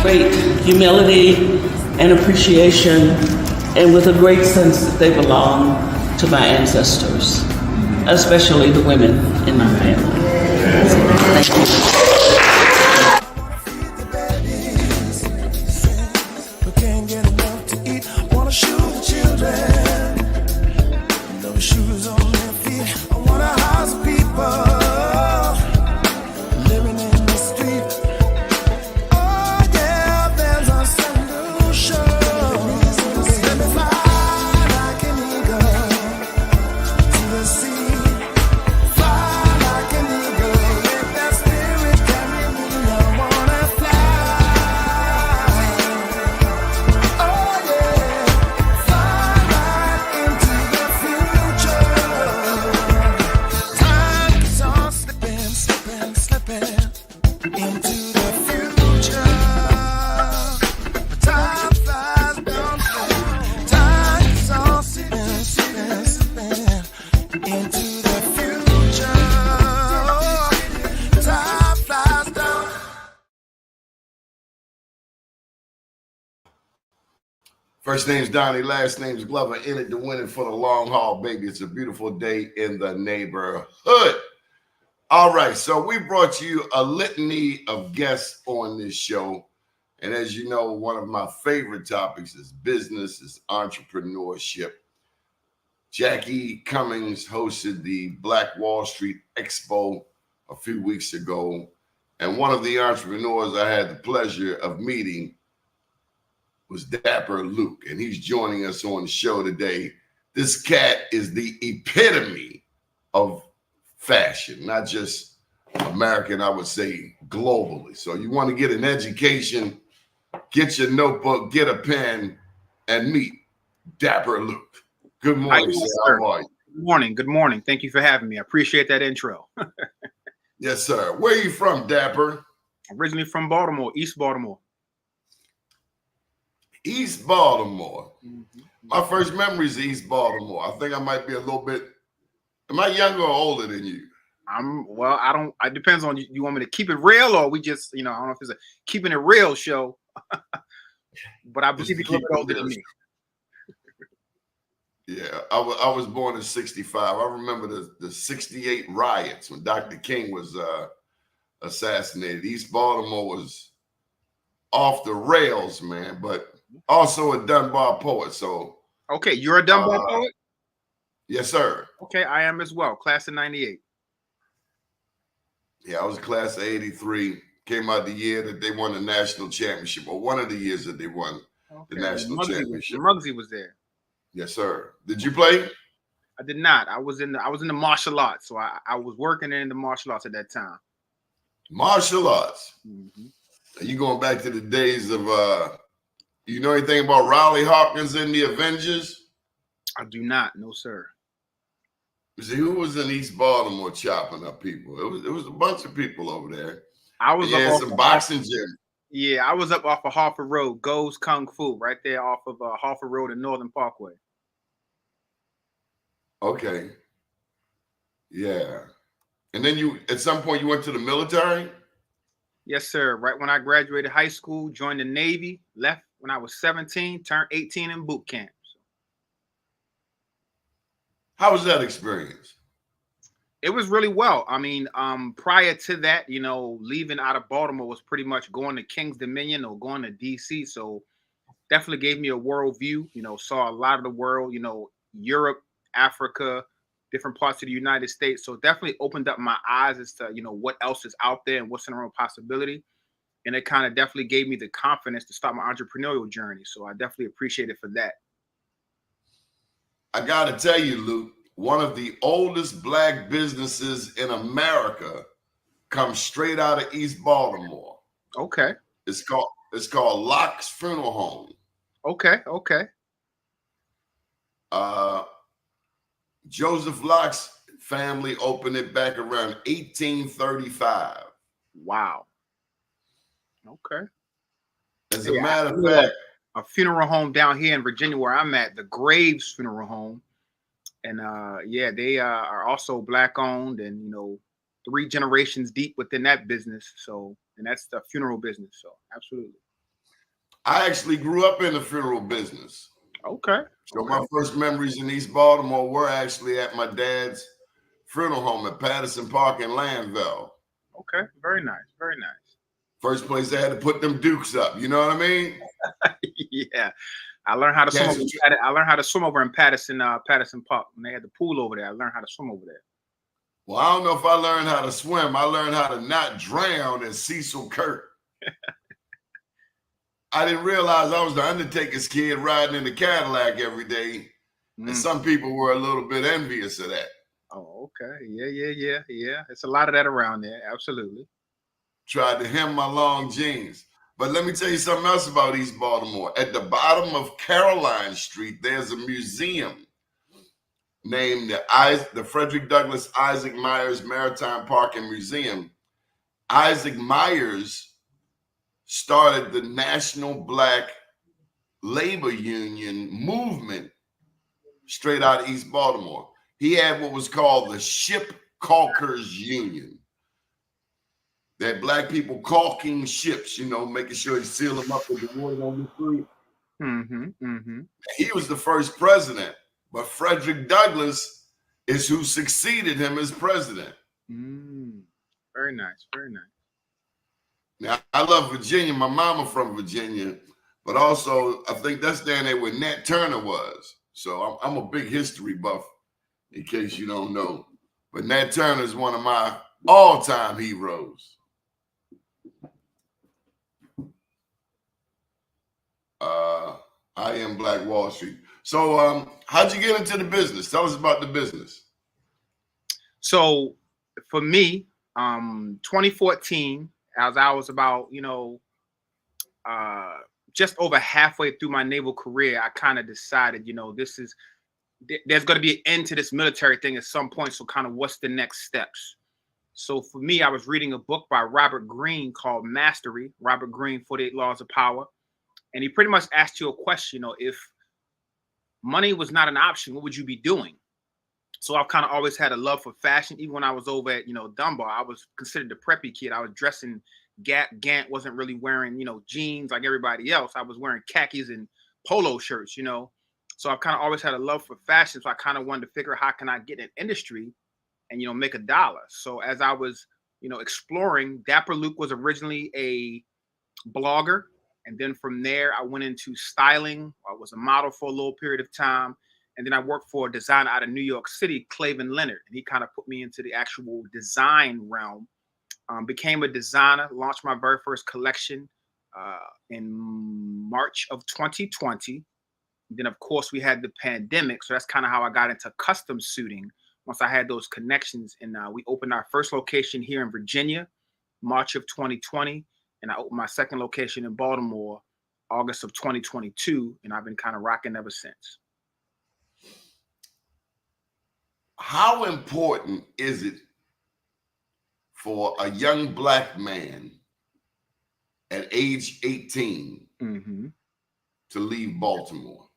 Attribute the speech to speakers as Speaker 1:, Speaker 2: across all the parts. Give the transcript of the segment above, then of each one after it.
Speaker 1: Great humility and appreciation, and with a great sense that they belong to my ancestors, especially the women in my family. Thank you.
Speaker 2: First name's Doni, last name's Glover. In it to win it for the long haul, baby. It's a beautiful day in the neighborhood. All right, so we brought you a litany of guests on this show. And as you know, one of my favorite topics is business, is entrepreneurship. Jackie Cummings hosted the Black Wall Street Expo a few weeks ago. And one of the entrepreneurs I had the pleasure of meeting was Dapper Luke, and he's joining us on the show today. This cat is the epitome of fashion, not just American, I would say globally. So you want to get an education, get your notebook, get a pen, and meet Dapper Luke. Good morning, sir. How are you?
Speaker 3: Good morning. Good morning. Thank you for having me. I appreciate that intro.
Speaker 2: Yes, sir. Where are you from, Dapper?
Speaker 3: Originally from Baltimore, East Baltimore.
Speaker 2: East Baltimore. Mm-hmm. My first memories of East Baltimore. I think I might be a little bit. Am I younger or older than you?
Speaker 3: Well, I don't. It depends on you. You want me to keep it real, or we just, I don't know if it's a keeping it real show. But I believe you're a little bit older than me.
Speaker 2: Yeah, I was born in '65. I remember the '68 riots when Dr. King was assassinated. East Baltimore was off the rails, man. But also a Dunbar poet. So
Speaker 3: okay, you're a Dunbar poet?
Speaker 2: Yes, sir.
Speaker 3: Okay, I am as well. Class of '98.
Speaker 2: Yeah, I was class of '83. Came out the year that they won the national championship, or one of the years that they won the national championship.
Speaker 3: Muggsy was there.
Speaker 2: Yes, sir. Did you play?
Speaker 3: I did not. I was in the martial arts, so I was working in the martial arts at that time.
Speaker 2: Martial arts. Mm-hmm. Are you going back to the days of you know anything about Riley Hawkins and the Avengers?
Speaker 3: I do not. No, sir.
Speaker 2: See, who was in East Baltimore chopping up people? It was a bunch of people over there.
Speaker 3: I was
Speaker 2: up off some boxing gym.
Speaker 3: Yeah, I was up off of Harford Road, Goes Kung Fu, right there off of Harford Road and Northern Parkway.
Speaker 2: Okay. Yeah. And then you, at some point, you went to the military?
Speaker 3: Yes, sir. Right when I graduated high school, joined the Navy, left when I was 17, turned 18 in boot camp. So.
Speaker 2: How was that experience?
Speaker 3: It was really well. I mean, prior to that, leaving out of Baltimore was pretty much going to King's Dominion or going to DC. So definitely gave me a world view, saw a lot of the world, Europe, Africa, different parts of the United States. So it definitely opened up my eyes as to, what else is out there and what's in the realm of possibility. And it kind of definitely gave me the confidence to start my entrepreneurial journey. So I definitely appreciate it for that.
Speaker 2: I got to tell you, Luke, one of the oldest black businesses in America comes straight out of East Baltimore.
Speaker 3: Okay.
Speaker 2: It's called Locke's Funeral Home.
Speaker 3: Okay.
Speaker 2: Joseph Locke's family opened it back around 1835.
Speaker 3: Wow. Okay.
Speaker 2: As a matter of fact,
Speaker 3: a funeral home down here in Virginia where I'm at, the Graves Funeral Home. And they are also black owned and 3 generations deep within that business. So, and that's the funeral business. So absolutely.
Speaker 2: I actually grew up in the funeral business.
Speaker 3: Okay.
Speaker 2: So my first memories in East Baltimore were actually at my dad's funeral home at Patterson Park in Landville.
Speaker 3: Okay. Very nice. Very nice.
Speaker 2: First place they had to put them dukes up. You know what I mean?
Speaker 3: Yeah. I learned how to swim. I learned how to swim over in Patterson Park when they had the pool over there. I learned how to swim over there.
Speaker 2: Well, I don't know if I learned how to swim. I learned how to not drown as Cecil Kirk. I didn't realize I was the Undertaker's kid riding in the Cadillac every day. And some people were a little bit envious of that.
Speaker 3: Oh, okay. Yeah. It's a lot of that around there. Absolutely.
Speaker 2: Tried to hem my long jeans. But let me tell you something else about East Baltimore. At the bottom of Caroline Street, there's a museum named the Frederick Douglass Isaac Myers Maritime Park and Museum. Isaac Myers started the National Black Labor Union movement straight out of East Baltimore. He had what was called the Ship Caulkers Union. That black people caulking ships, making sure you seal them up with the water on the street. He was the first president, but Frederick Douglass is who succeeded him as president.
Speaker 3: Very nice. Very nice.
Speaker 2: Now, I love Virginia. My mama from Virginia, but also I think that's down there where Nat Turner was. So I'm a big history buff, in case you don't know. But Nat Turner is one of my all-time heroes. I am Black Wall Street. So how'd you get into the business? Tell us about the business.
Speaker 3: So for me, 2014, as I was about, just over halfway through my naval career, I kind of decided, there's going to be an end to this military thing at some point. So kind of what's the next steps? So for me, I was reading a book by Robert Greene called Mastery, Robert Greene, 48 Laws of Power. And he pretty much asked you a question, if money was not an option, what would you be doing? So I've kind of always had a love for fashion. Even when I was over at, Dunbar, I was considered the preppy kid. I was dressing Gant, wasn't really wearing, jeans like everybody else. I was wearing khakis and polo shirts, So I've kind of always had a love for fashion. So I kind of wanted to figure out how can I get in industry and, make $1. So as I was, exploring, Dapper Luke was originally a blogger. And then from there, I went into styling. I was a model for a little period of time. And then I worked for a designer out of New York City, Clavin Leonard. And he kind of put me into the actual design realm. Became a designer, launched my very first collection in March of 2020. Then, of course, we had the pandemic. So that's kind of how I got into custom suiting once I had those connections. And we opened our first location here in Virginia, March of 2020. And I opened my second location in Baltimore, August of 2022. And I've been kind of rocking ever since.
Speaker 2: How important is it for a young Black man at age 18 to leave Baltimore?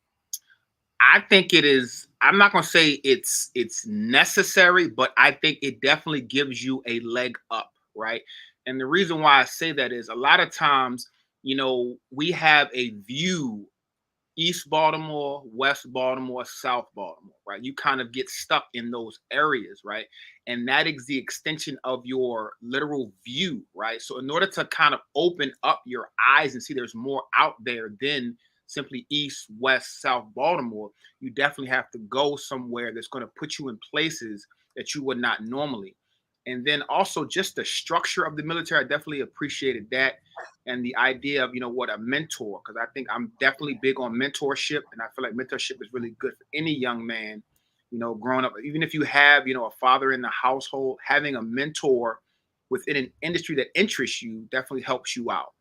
Speaker 3: I think it is. I'm not going to say it's necessary, but I think it definitely gives you a leg up, right? And the reason why I say that is a lot of times, we have a view, East Baltimore, West Baltimore, South Baltimore, right? You kind of get stuck in those areas, right? And that is the extension of your literal view, right? So in order to kind of open up your eyes and see there's more out there than simply East, West, South Baltimore. You definitely have to go somewhere that's going to put you in places that you would not normally. And then also just the structure of the military, I definitely appreciated that. And the idea of, what, a mentor, because I think I'm definitely big on mentorship. And I feel like mentorship is really good for any young man, growing up. Even if you have, a father in the household, having a mentor within an industry that interests you definitely helps you out.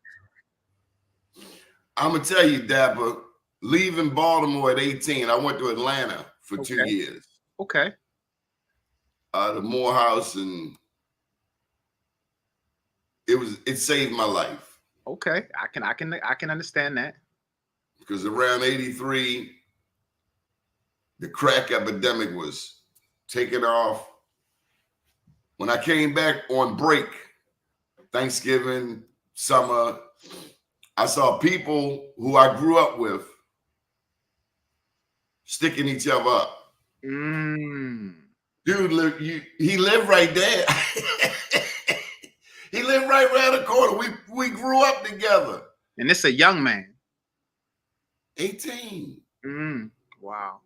Speaker 2: I'm gonna tell you, Dapper, leaving Baltimore at 18, I went to Atlanta for 2 years.
Speaker 3: Okay.
Speaker 2: The Morehouse, and it saved my life.
Speaker 3: Okay, I can understand that.
Speaker 2: Because around 83, the crack epidemic was taking off. When I came back on break, Thanksgiving, summer, I saw people who I grew up with sticking each other up. Dude, he lived right there. He lived right around the corner. We grew up together.
Speaker 3: And it's a young man.
Speaker 2: 18.
Speaker 3: Wow.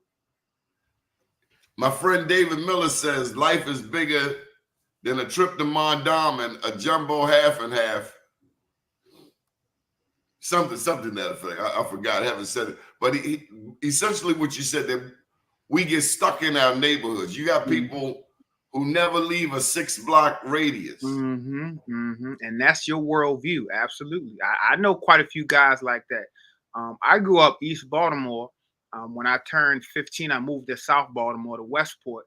Speaker 2: My friend David Miller says life is bigger than a trip to Mondawmin, a jumbo half and half. Something to that effect. I forgot. I haven't said it. But he essentially what you said, that we get stuck in our neighborhoods. You got people who never leave a 6-block radius.
Speaker 3: And that's your worldview. Absolutely. I know quite a few guys like that. I grew up East Baltimore. When I turned 15, I moved to South Baltimore, to Westport.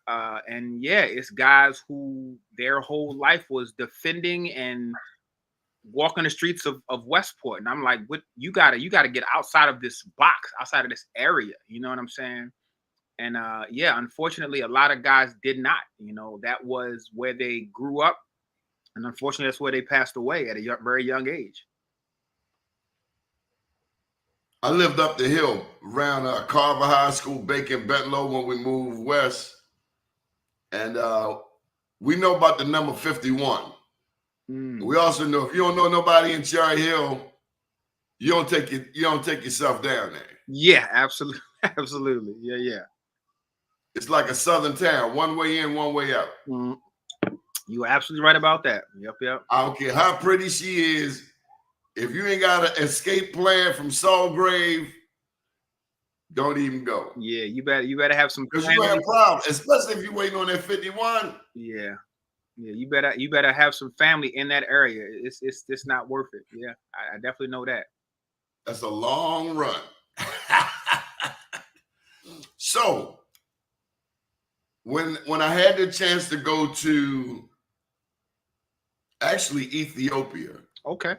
Speaker 3: And yeah, it's guys who their whole life was defending and walking the streets of Westport. And I'm like, what, you gotta get outside of this box, outside of this area. You know what I'm saying? And yeah, unfortunately, a lot of guys did not. That was where they grew up. And unfortunately, that's where they passed away at a very young age.
Speaker 2: I lived up the hill around Carver High School, Bacon, Bentlow, when we moved west. And we know about the number 51. We also know if you don't know nobody in Cherry Hill, you don't take yourself down there.
Speaker 3: Yeah, absolutely. Absolutely. Yeah.
Speaker 2: It's like a southern town, one way in, one way out.
Speaker 3: You're absolutely right about that. Yep.
Speaker 2: I don't care how pretty she is. If you ain't got an escape plan from Salgrave, don't even go.
Speaker 3: Yeah, you better have some.
Speaker 2: Because you have problems, especially if you're waiting on that 51.
Speaker 3: Yeah, you better have some family in that area. It's just not worth it. Yeah, I definitely know that.
Speaker 2: That's a long run. So when I had the chance to go to actually Ethiopia,
Speaker 3: okay,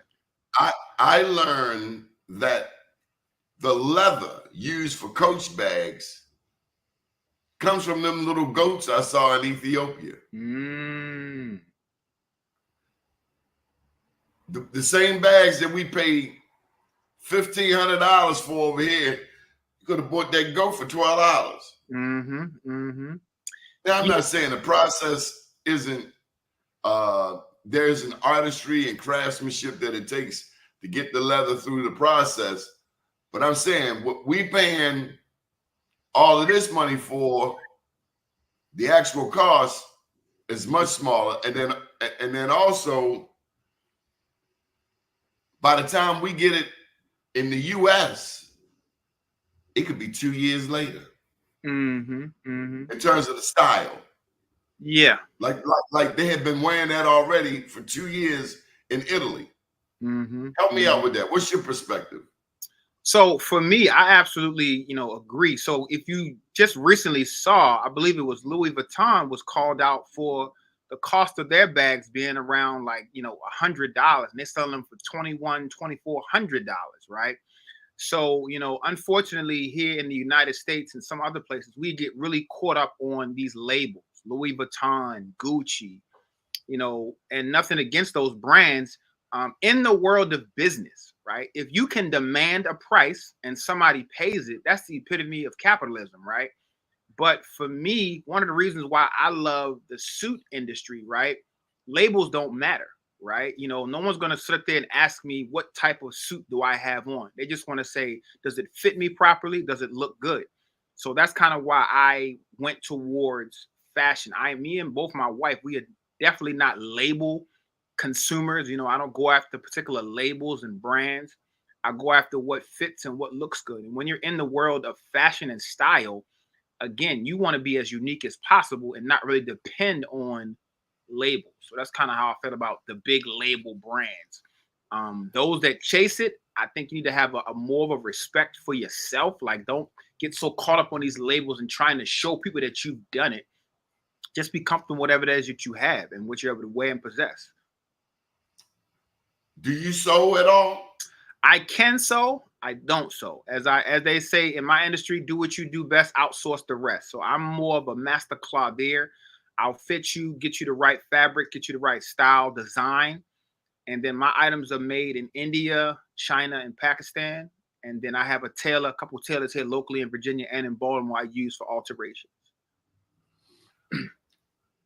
Speaker 2: I learned that the leather used for coach bags comes from them little goats I saw in Ethiopia. The same bags that we paid $1,500 for over here, you could have bought that goat for $12. Now, I'm not saying the process isn't, there's an artistry and craftsmanship that it takes to get the leather through the process. But I'm saying what we paying all of this money for, the actual cost is much smaller. And then also, by the time we get it in the US, it could be 2 years later. In terms of the style.
Speaker 3: Yeah.
Speaker 2: Like they had been wearing that already for 2 years in Italy. Help me out with that. What's your perspective?
Speaker 3: So for me, I absolutely, agree. So if you just recently saw, I believe it was Louis Vuitton was called out for the cost of their bags being around like, $100, and they're selling them for $2,400, right? So, unfortunately here in the United States and some other places, we get really caught up on these labels, Louis Vuitton, Gucci, and nothing against those brands. In the world of business, right? If you can demand a price and somebody pays it, that's the epitome of capitalism, right? But for me, one of the reasons why I love the suit industry, right? Labels don't matter. right? You know, no one's going to sit there and ask me what type of suit do I have on. They just want to say, does it fit me properly? Does it look good? So that's kind of why I went towards fashion. Me and both my wife, we are definitely not label consumers. You know, I don't go after particular labels and brands. I go after what fits and what looks good. And when you're in the world of fashion and style, again, you want to be as unique as possible and not really depend on labels. So that's kind of how I felt about the big label brands. Those that chase it, I think you need to have a more of a respect for yourself. Like, don't get so caught up on these labels and trying to show people that you've done it. Just be comfortable with whatever it is that you have and what you're able to wear and possess.
Speaker 2: Do you sew at all?
Speaker 3: I can sew. I don't sew. As they say in my industry, do what you do best, outsource the rest. So I'm more of a master clothier. I'll fit you, get you the right fabric, get you the right style, design. And then my items are made in India, China, and Pakistan. And then I have a couple of tailors here locally in Virginia and in Baltimore I use for alterations.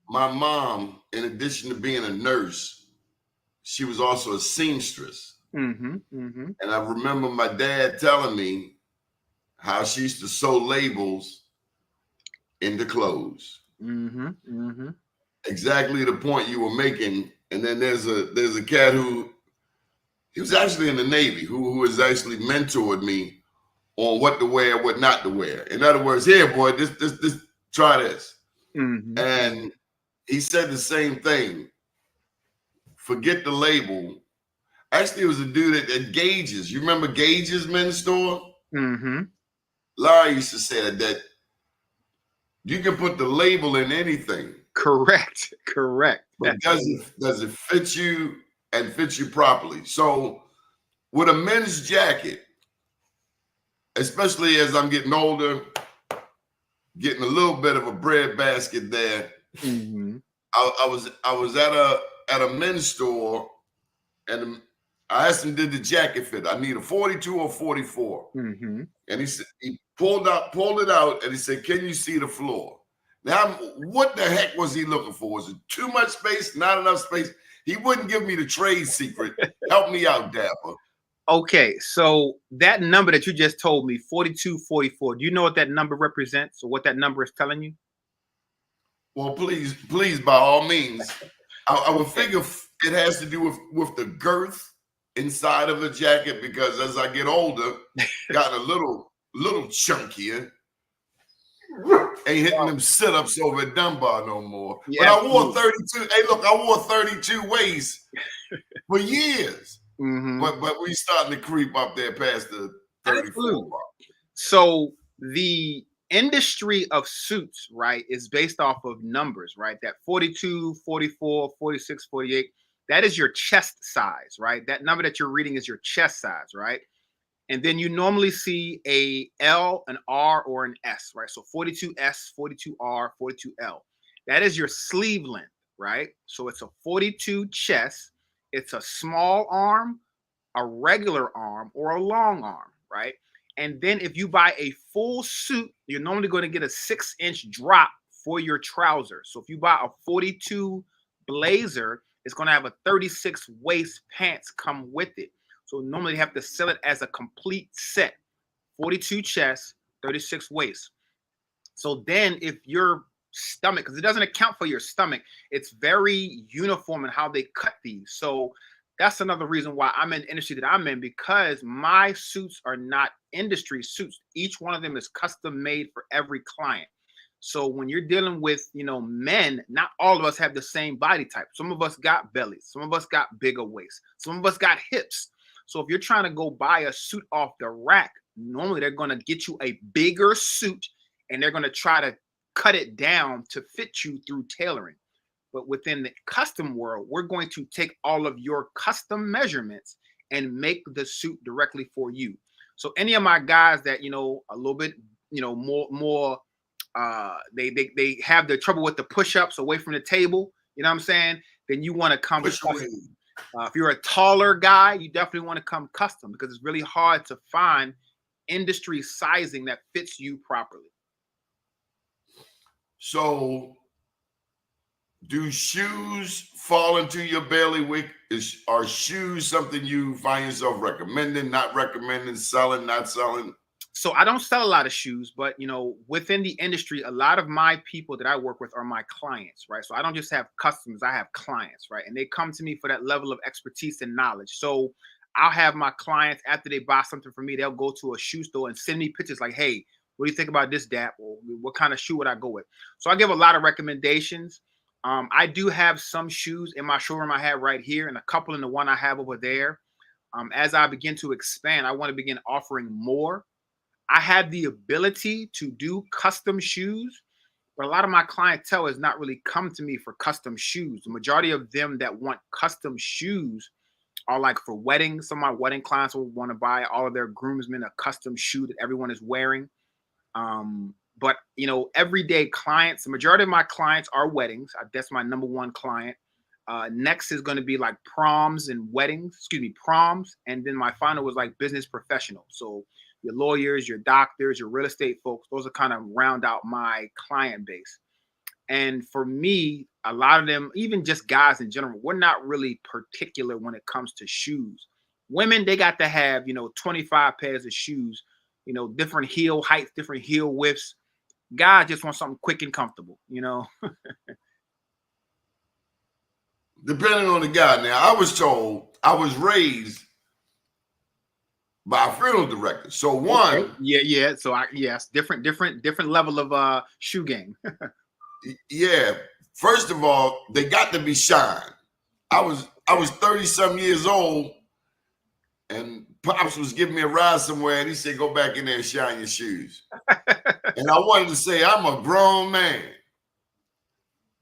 Speaker 2: My mom, in addition to being a nurse, she was also a seamstress.
Speaker 3: Mm-hmm, mm-hmm.
Speaker 2: And I remember my dad telling me how she used to sew labels into clothes.
Speaker 3: Mm-hmm, mm-hmm.
Speaker 2: Exactly the point you were making. And then there's a cat who he was actually in the Navy who has actually mentored me on what to wear, what not to wear. In other words, here, boy, this try this.
Speaker 3: Mm-hmm.
Speaker 2: And he said the same thing. Forget the label. Actually, it was a dude at Gage's. You remember Gage's men's store?
Speaker 3: Mm-hmm.
Speaker 2: Larry used to say that you can put the label in anything.
Speaker 3: Correct.
Speaker 2: But does it fit you and fit you properly? So with a men's jacket, especially as I'm getting older, getting a little bit of a breadbasket there.
Speaker 3: Mm-hmm.
Speaker 2: I was at a men's store, and I asked him, did the jacket fit? I need a 42 or 44.
Speaker 3: Mm-hmm.
Speaker 2: And he said, he pulled it out, and he said, can you see the floor? Now, what the heck was he looking for? Was it too much space, not enough space? He wouldn't give me the trade secret. Help me out, Dapper.
Speaker 3: Okay, so that number that you just told me, 42, 44, do you know what that number represents or what that number is telling you?
Speaker 2: Well, please, by all means. I would figure it has to do with the girth inside of the jacket, because as I get older, gotten a little chunkier. Ain't hitting them sit-ups over at Dunbar no more.
Speaker 3: Yeah,
Speaker 2: but I wore 32. Hey, look, I wore 32 waist for years.
Speaker 3: Mm-hmm.
Speaker 2: But we starting to creep up there past the 34 mark.
Speaker 3: So the industry of suits, right, is based off of numbers, right? That 42, 44, 46, 48, that is your chest size, right? That number that you're reading is your chest size, right? And then you normally see a L, an R, or an S, right? So 42S, 42R, 42L. That is your sleeve length, right? So it's a 42 chest. It's a small arm, a regular arm, or a long arm, right? And then if you buy a full suit, you're normally going to get a 6-inch drop for your trousers. So if you buy a 42 blazer, it's going to have a 36 waist pants come with it. So normally you have to sell it as a complete set, 42 chest, 36 waist. So then if your stomach, because it doesn't account for your stomach, it's very uniform in how they cut these. So that's another reason why I'm in the industry that I'm in, because my suits are not industry suits. Each one of them is custom made for every client. So when you're dealing with, men, not all of us have the same body type. Some of us got bellies. Some of us got bigger waists. Some of us got hips. So if you're trying to go buy a suit off the rack, normally they're going to get you a bigger suit and they're going to try to cut it down to fit you through tailoring. But within the custom world, we're going to take all of your custom measurements and make the suit directly for you. So any of my guys that, a little bit, more, they have the trouble with the push-ups away from the table, you know what I'm saying? Then you want to come with custom. If you're a taller guy, you definitely want to come custom, because it's really hard to find industry sizing that fits you properly.
Speaker 2: So do shoes fall into your bailiwick? Are shoes something you find yourself recommending, not recommending, selling, not selling?
Speaker 3: So I don't sell a lot of shoes, but within the industry, a lot of my people that I work with are my clients, right? So I don't just have customers, I have clients, right? And they come to me for that level of expertise and knowledge. So I'll have my clients, after they buy something from me, they'll go to a shoe store and send me pictures like, hey, what do you think about this, Dap? Or what kind of shoe would I go with? So I give a lot of recommendations. I do have some shoes in my showroom I have right here and a couple in the one I have over there. As I begin to expand, I want to begin offering more. I have the ability to do custom shoes, but a lot of my clientele has not really come to me for custom shoes. The majority of them that want custom shoes are like for weddings. Some of my wedding clients will want to buy all of their groomsmen a custom shoe that everyone is wearing. But everyday clients, the majority of my clients are weddings. That's my number one client. Next is going to be like proms and weddings, proms. And then my final was like business professionals. So your lawyers, your doctors, your real estate folks, those are kind of round out my client base. And for me, a lot of them, even just guys in general, we're not really particular when it comes to shoes. Women, they got to have, 25 pairs of shoes, different heel heights, different heel widths. Guys just want something quick and comfortable,
Speaker 2: Depending on the guy. Now, I was raised by a funeral director. So one,
Speaker 3: okay. Yeah. So yes, different level of shoe game.
Speaker 2: yeah. First of all, they got to be shined. I was 30-some years old, and Pops was giving me a ride somewhere, and he said, "Go back in there and shine your shoes." And I wanted to say, I'm a grown man.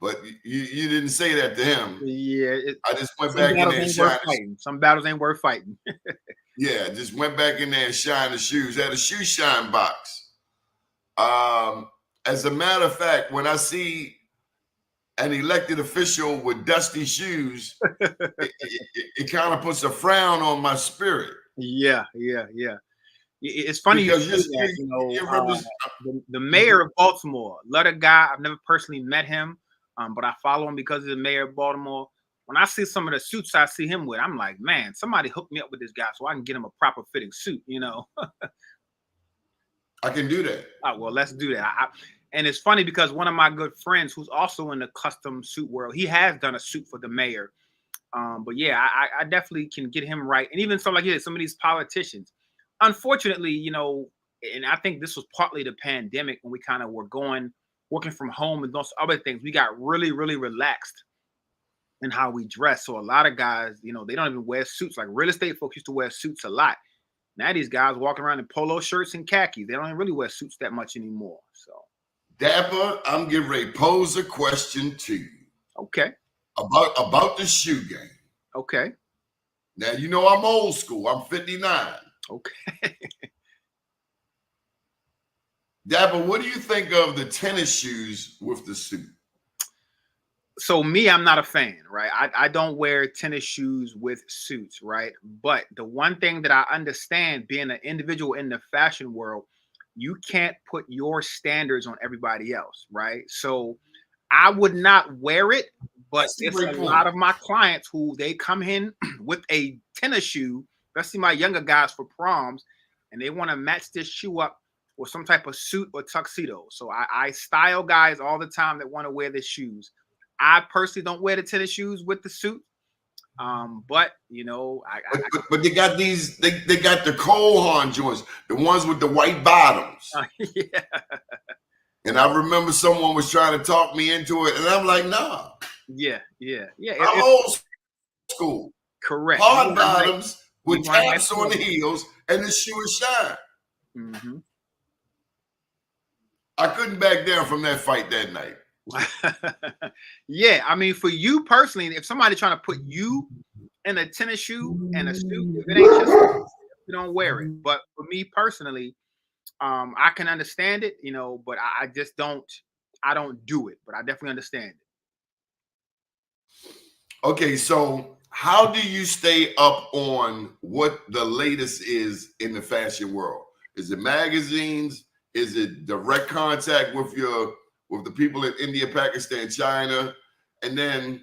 Speaker 2: But you didn't say that to him.
Speaker 3: Yeah.
Speaker 2: I just went back in there and shined.
Speaker 3: Some battles ain't worth fighting.
Speaker 2: Yeah, just went back in there and shined the shoes. Had a shoe shine box. As a matter of fact, when I see an elected official with dusty shoes, it kind of puts a frown on my spirit.
Speaker 3: Yeah. It's funny
Speaker 2: because
Speaker 3: the mayor of Baltimore, love the guy. I've never personally met him, but I follow him because he's the mayor of Baltimore. When I see some of the suits I see him with, I'm like, man, somebody hook me up with this guy so I can get him a proper fitting suit,
Speaker 2: I can do that.
Speaker 3: Well, let's do that. And it's funny because one of my good friends who's also in the custom suit world, he has done a suit for the mayor. But yeah, I definitely can get him right. And even some of these politicians, unfortunately, and I think this was partly the pandemic when we kind of were working from home and those other things, we got really, really relaxed in how we dress. So a lot of guys, they don't even wear suits. Like real estate folks used to wear suits a lot. Now these guys walking around in polo shirts and khakis. They don't even really wear suits that much anymore. So
Speaker 2: Dapper, I'm getting ready to pose a question to you.
Speaker 3: Okay.
Speaker 2: About the shoe game.
Speaker 3: Okay.
Speaker 2: Now, I'm old school. I'm 59.
Speaker 3: Okay.
Speaker 2: Dapper, what do you think of the tennis shoes with the suit?
Speaker 3: So me, I'm not a fan, right? I don't wear tennis shoes with suits, right? But the one thing that I understand, being an individual in the fashion world, you can't put your standards on everybody else, right? So I would not wear it, but it's a lot of my clients who they come in with a tennis shoe, especially my younger guys for proms, and they want to match this shoe up with some type of suit or tuxedo. So I style guys all the time that want to wear the shoes. I personally don't wear the tennis shoes with the suit. But
Speaker 2: but they got these, they got the coal horn joints, the ones with the white bottoms.
Speaker 3: Yeah.
Speaker 2: And I remember someone was trying to talk me into it, and I'm like, nah.
Speaker 3: Yeah.
Speaker 2: I'm old school.
Speaker 3: Correct.
Speaker 2: Hard bottoms with taps on the heels, and the shoe is shine.
Speaker 3: Mm-hmm.
Speaker 2: I couldn't back down from that fight that night.
Speaker 3: Yeah, I mean, for you personally, if somebody trying to put you in a tennis shoe and a suit, if it ain't just you don't wear it. But for me personally, I can understand it, but I just don't do it. But I definitely understand it.
Speaker 2: Okay, so how do you stay up on what the latest is in the fashion world? Is it magazines? Is it direct contact with the people in India, Pakistan, China? And then,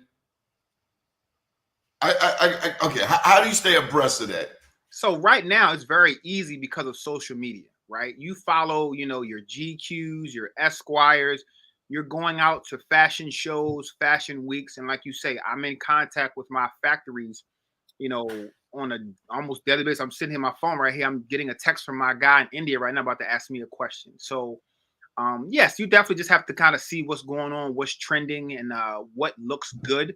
Speaker 2: okay, how do you stay abreast of that?
Speaker 3: So right now it's very easy because of social media, right? You follow, your GQs, your Esquires, you're going out to fashion shows, fashion weeks, and like you say, I'm in contact with my factories, on a almost daily basis. I'm sitting here on my phone right here. I'm getting a text from my guy in India right now about to ask me a question. So yes, you definitely just have to kind of see what's going on, what's trending, and what looks good.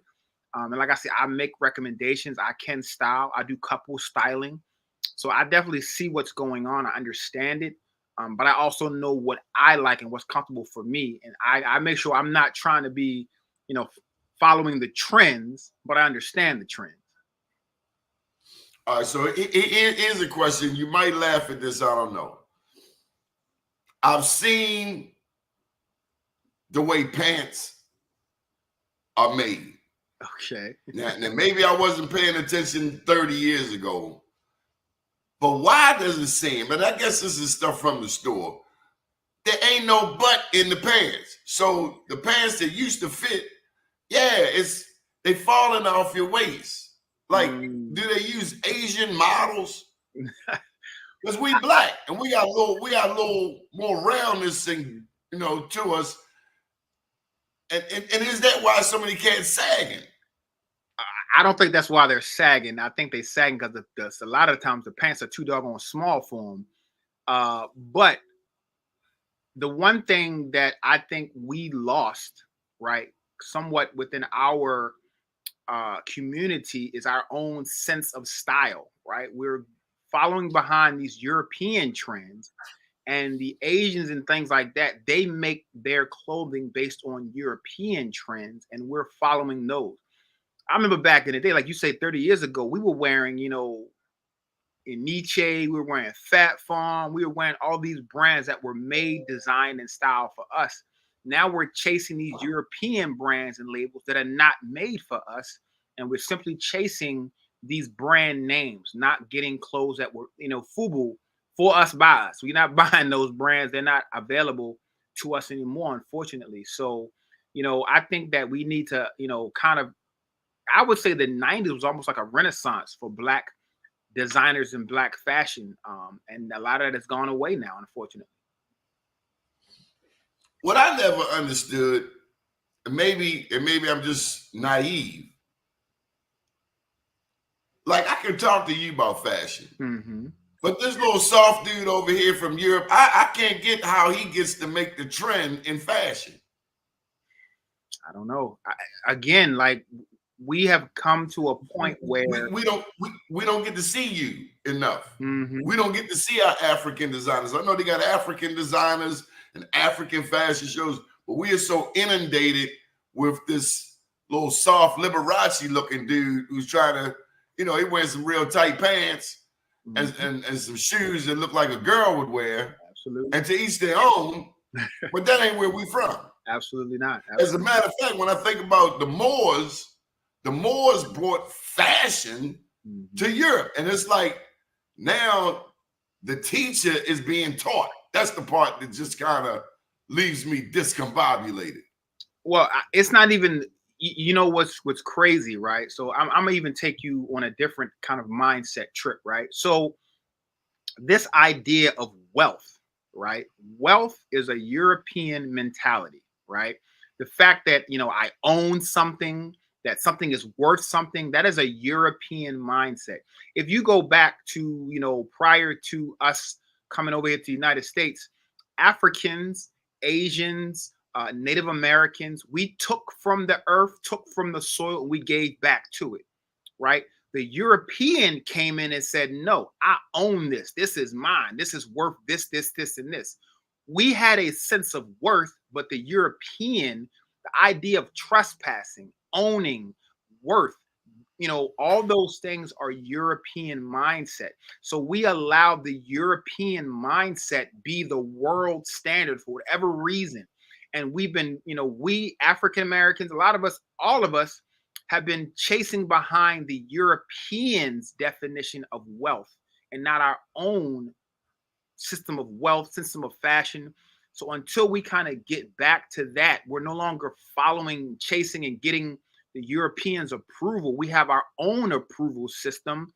Speaker 3: And like I said, I make recommendations. I can style. I do couple styling. So I definitely see what's going on. I understand it. But I also know what I like and what's comfortable for me. And I make sure I'm not trying to be, following the trends, but I understand the trends.
Speaker 2: All right, so here's a question. You might laugh at this. I don't know. I've seen the way pants are made.
Speaker 3: Okay.
Speaker 2: Now, maybe I wasn't paying attention 30 years ago, but why does it seem, and I guess this is stuff from the store, there ain't no butt in the pants. So the pants that used to fit, they falling off your waist. Like, do they use Asian models? Because we black and we got a little more roundness and to us. And is that why so many cats sagging?
Speaker 3: I don't think that's why they're sagging. I think they sagging because a lot of times the pants are too doggone small for them. But the one thing that I think we lost, right, somewhat within our community is our own sense of style, right? We're following behind these European trends, and the Asians and things like that, they make their clothing based on European trends, and we're following those. I remember back in the day, like you say, 30 years ago, we were wearing, in Nietzsche, we were wearing Fat Farm, we were wearing all these brands that were made, designed, and styled for us. Now we're chasing these European brands and labels that are not made for us, and we're simply chasing these brand names, not getting clothes that were, FUBU for us by us. We're not buying those brands; they're not available to us anymore, unfortunately. So, I think that we need to, kind of. I would say the 90s was almost like a renaissance for Black designers and Black fashion, and a lot of that has gone away now, unfortunately.
Speaker 2: What I never understood, and maybe I'm just naive. Like, I can talk to you about fashion, but this little soft dude over here from Europe, I can't get how he gets to make the trend in fashion.
Speaker 3: I don't know. Again, like, we have come to a point where
Speaker 2: we don't get to see you enough. We don't get to see our African designers. I know they got African designers and African fashion shows, but we are so inundated with this little soft Liberace looking dude who's trying to, he wears some real tight pants and some shoes that look like a girl would wear.
Speaker 3: Absolutely.
Speaker 2: And to each their own, but that ain't where we from.
Speaker 3: Absolutely not.
Speaker 2: As a matter of fact, when I think about the Moors brought fashion to Europe. And it's like now the teacher is being taught. That's the part that just kind of leaves me discombobulated.
Speaker 3: Well, it's not even, what's crazy, right? So I'm going to even take you on a different kind of mindset trip, right? So this idea of wealth, right? Wealth is a European mentality, right? The fact that, I own something, that something is worth something, that is a European mindset. If you go back to, prior to us coming over here to the United States, Africans, Asians, Native Americans, we took from the earth, took from the soil, and we gave back to it, right? The European came in and said, no, I own this. This is mine. This is worth this, and this. We had a sense of worth, but the European, the idea of trespassing, owning, worth, all those things are European mindset. So we allowed the European mindset be the world standard for whatever reason. And we've been, we African Americans, a lot of us, all of us have been chasing behind the Europeans' definition of wealth and not our own system of wealth, system of fashion. So until we kind of get back to that, we're no longer following, chasing, and getting the Europeans' approval. We have our own approval system.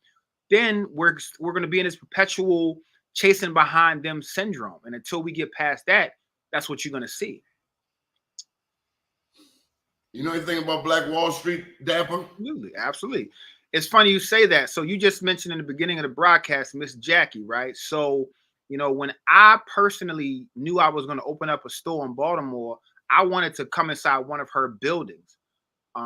Speaker 3: Then we're going to be in this perpetual chasing behind them syndrome. And until we get past that, that's what you're going to see.
Speaker 2: You know anything about Black Wall Street, Dapper?
Speaker 3: Absolutely, absolutely. It's funny you say that. So you just mentioned in the beginning of the broadcast, Miss Jackie, right? So, you know, when I personally knew I was going to open up a store in Baltimore, I wanted to come inside one of her buildings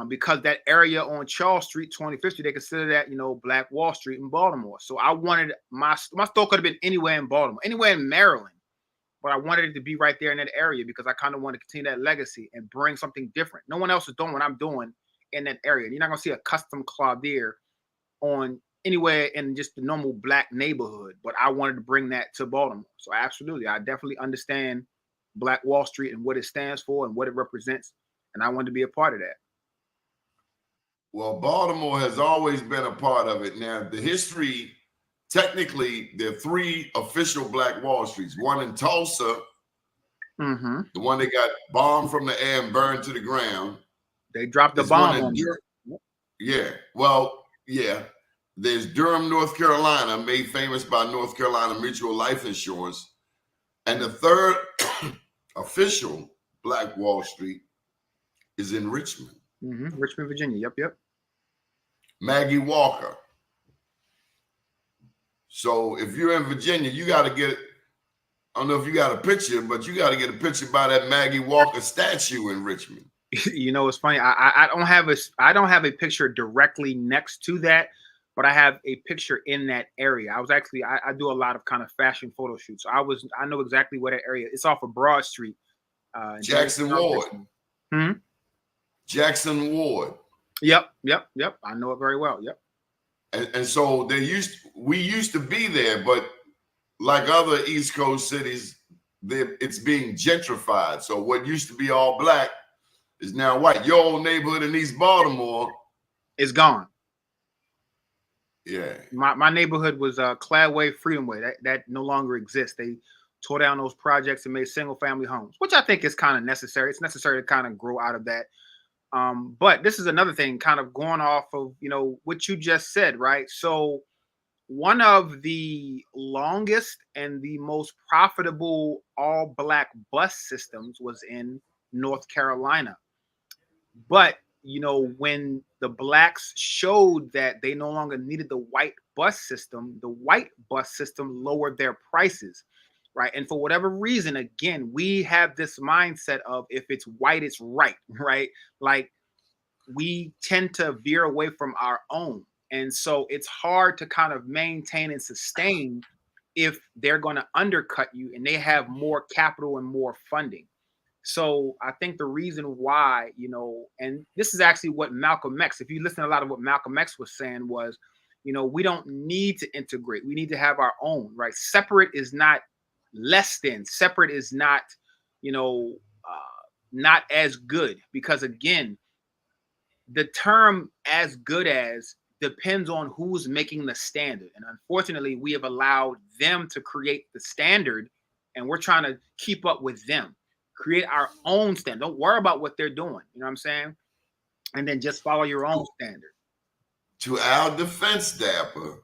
Speaker 3: because that area on Charles Street, 25th Street, they consider that, you know, Black Wall Street in Baltimore. So I wanted my store could have been anywhere in Baltimore, anywhere in Maryland. But I wanted it to be right there in that area because I kind of want to continue that legacy and bring something different. No one else is doing what I'm doing in that area. You're not going to see a custom Clothier on anywhere in just the normal Black neighborhood. But I wanted to bring that to Baltimore. So absolutely, I definitely understand Black Wall Street and what it stands for and what it represents. And I wanted to be a part of that.
Speaker 2: Well, Baltimore has always been a part of it. Now, the history, technically, there are 3 official Black Wall Streets. One in Tulsa, the one that got bombed from the air and burned to the ground.
Speaker 3: They dropped the bomb on you.
Speaker 2: Yeah. Well, yeah. There's Durham, North Carolina, made famous by North Carolina Mutual Life Insurance. And the 3rd official Black Wall Street is in Richmond.
Speaker 3: Richmond, Virginia. Yep.
Speaker 2: Maggie Walker. So if you're in Virginia, you got to get, I don't know if you got a picture, but you got to get a picture by that Maggie Walker statue in Richmond.
Speaker 3: You know, it's funny. I don't have a picture directly next to that, but I have a picture in that area. I was actually, I do a lot of kind of fashion photo shoots. So I know exactly where that area. It's off of Broad Street.
Speaker 2: Jackson Ward. Jackson Ward.
Speaker 3: Yep. I know it very well. Yep.
Speaker 2: And so we used to be there, but like other East Coast cities, it's being gentrified. So what used to be all Black is now white. Your old neighborhood in East Baltimore
Speaker 3: is gone.
Speaker 2: Yeah.
Speaker 3: My neighborhood was Cladway Freedom Way. That no longer exists. They tore down those projects and made single family homes, which I think is kind of necessary. It's necessary to kind of grow out of that. But this is another thing kind of going off of, you know, what you just said, right? So one of the longest and the most profitable all Black bus systems was in North Carolina. But, you know, when the Blacks showed that they no longer needed the white bus system lowered their prices. Right. And for whatever reason, again, we have this mindset of if it's white, it's right. Right. Like we tend to veer away from our own. And so it's hard to kind of maintain and sustain if they're going to undercut you and they have more capital and more funding. So I think the reason why, you know, and this is actually what Malcolm X, if you listen to a lot of what Malcolm X was saying was, you know, we don't need to integrate. We need to have our own, right? Separate is not less than. Separate is not, you know, not as good because again, the term as good as depends on who's making the standard. And unfortunately, we have allowed them to create the standard and we're trying to keep up with them, create our own standard. Don't worry about what they're doing. You know what I'm saying? And then just follow your own standard.
Speaker 2: To our defense, Dapper,